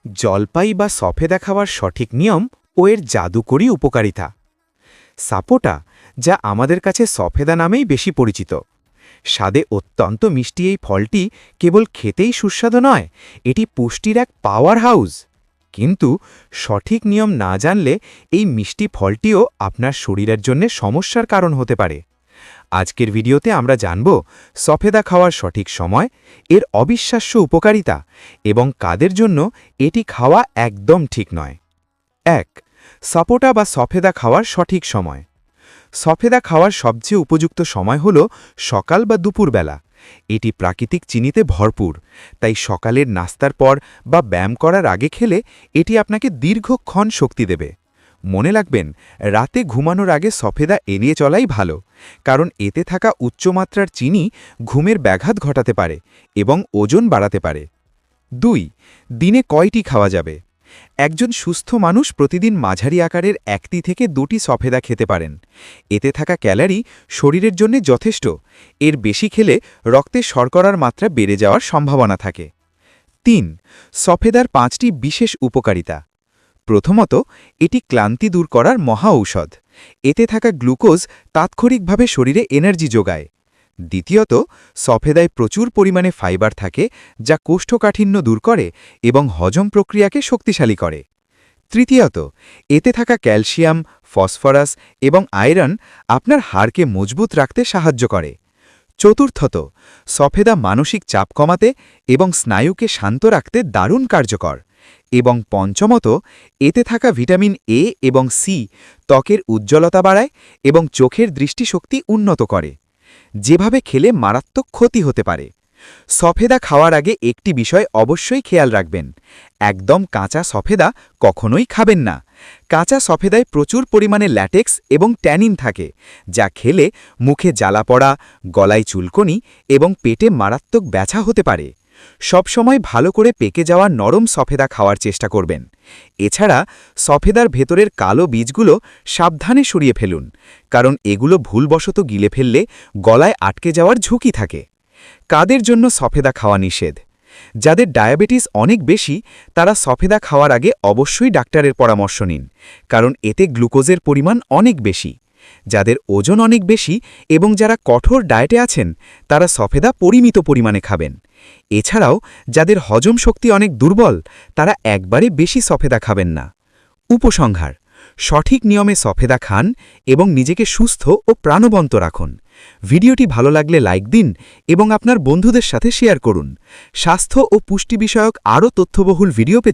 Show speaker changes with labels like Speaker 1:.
Speaker 1: জলপাই বা সফেদা খাওয়ার সঠিক নিয়ম ও এর জাদুকরী উপকারিতা। সাপোটা, যা আমাদের কাছে সফেদা নামেই বেশি পরিচিত, স্বাদে অত্যন্ত মিষ্টি এই ফলটি কেবল খেতেই সুস্বাদু নয়, এটি পুষ্টির এক পাওয়ার হাউস। কিন্তু সঠিক নিয়ম না জানলে এই মিষ্টি ফলটিও আপনার শরীরের জন্য সমস্যার কারণ হতে পারে। আজকের ভিডিওতে আমরা জানব সফেদা খাওয়ার সঠিক সময়, এর অবিশ্বাস্য উপকারিতা এবং কাদের জন্য এটি খাওয়া একদম ঠিক নয়। ১. সাপোটা বা সফেদা খাওয়ার সঠিক সময়। সফেদা খাওয়ার সবচেয়ে উপযুক্ত সময় হল সকাল বা দুপুরবেলা। এটি প্রাকৃতিক চিনিতে ভরপুর, তাই সকালের নাস্তার পর বা ব্যায়াম করার আগে খেলে এটি আপনাকে দীর্ঘক্ষণ শক্তি দেবে। মনে রাখবেন, রাতে ঘুমানোর আগে সফেদা এড়িয়ে চলাই ভালো, কারণ এতে থাকা উচ্চমাত্রার চিনি ঘুমের ব্যাঘাত ঘটাতে পারে এবং ওজন বাড়াতে পারে। ২. দিনে কয়টি খাওয়া যাবে? একজন সুস্থ মানুষ প্রতিদিন মাঝারি আকারের ১টি থেকে ২টি সফেদা খেতে পারেন। এতে থাকা ক্যালোরি শরীরের জন্য যথেষ্ট। এর বেশি খেলে রক্তে শর্করার মাত্রা বেড়ে যাওয়ার সম্ভাবনা থাকে। ৩. সফেদার ৫টি বিশেষ উপকারিতা। প্রথমত, এটি ক্লান্তি দূর করার মহা ঔষধ। এতে থাকা গ্লুকোজ তাৎক্ষণিকভাবে শরীরে এনার্জি যোগায়। দ্বিতীয়ত, সফেদায় প্রচুর পরিমাণে ফাইবার থাকে, যা কোষ্ঠকাঠিন্য দূর করে এবং হজম প্রক্রিয়াকে শক্তিশালী করে। তৃতীয়ত, এতে থাকা ক্যালসিয়াম, ফসফরাস এবং আয়রন আপনার হাড়কে মজবুত রাখতে সাহায্য করে। চতুর্থত, সফেদা মানসিক চাপ কমাতে এবং স্নায়ুকে শান্ত রাখতে দারুণ কার্যকর। এবং পঞ্চমত, এতে থাকা ভিটামিন এ এবং সি ত্বকের উজ্জ্বলতা বাড়ায় এবং চোখের দৃষ্টিশক্তি উন্নত করে। যেভাবে খেলে মারাত্মক ক্ষতি হতে পারে। সফেদা খাওয়ার আগে একটি বিষয় অবশ্যই খেয়াল রাখবেন, একদম কাঁচা সফেদা কখনোই খাবেন না। কাঁচা সফেদায় প্রচুর পরিমাণে ল্যাটেক্স এবং ট্যানিন থাকে, যা খেলে মুখে জ্বালা পড়া, গলায় চুলকনি এবং পেটে মারাত্মক ব্যথা হতে পারে। সবসময় ভালো করে পেকে যাওয়া নরম সফেদা খাওয়ার চেষ্টা করবেন। এছাড়া সফেদার ভেতরের কালো বীজগুলো সাবধানে সরিয়ে ফেলুন, কারণ এগুলো ভুলবশত গিলে ফেললে গলায় আটকে যাওয়ার ঝুঁকি থাকে। কাদের জন্য সফেদা খাওয়া নিষেধ? যাদের ডায়াবেটিস অনেক বেশি, তারা সফেদা খাওয়ার আগে অবশ্যই ডাক্তারের পরামর্শ নিন, কারণ এতে গ্লুকোজের পরিমাণ অনেক বেশি। যাদের ওজন অনেক বেশি এবং যারা কঠোর ডায়েটে আছেন, তারা সফেদা পরিমিত পরিমাণে খাবেন। এছাড়াও যাদের হজম শক্তি অনেক দুর্বল, তারা একবারে বেশি সফেদা খাবেন না। উপসংহার: সঠিক নিয়মে সফেদা খান এবং নিজেকে সুস্থ ও প্রাণবন্ত রাখুন। ভিডিওটি ভালো লাগলে লাইক দিন এবং আপনার বন্ধুদের সাথে শেয়ার করুন। স্বাস্থ্য ও পুষ্টি বিষয়ক আরও তথ্যবহুল ভিডিও পেতে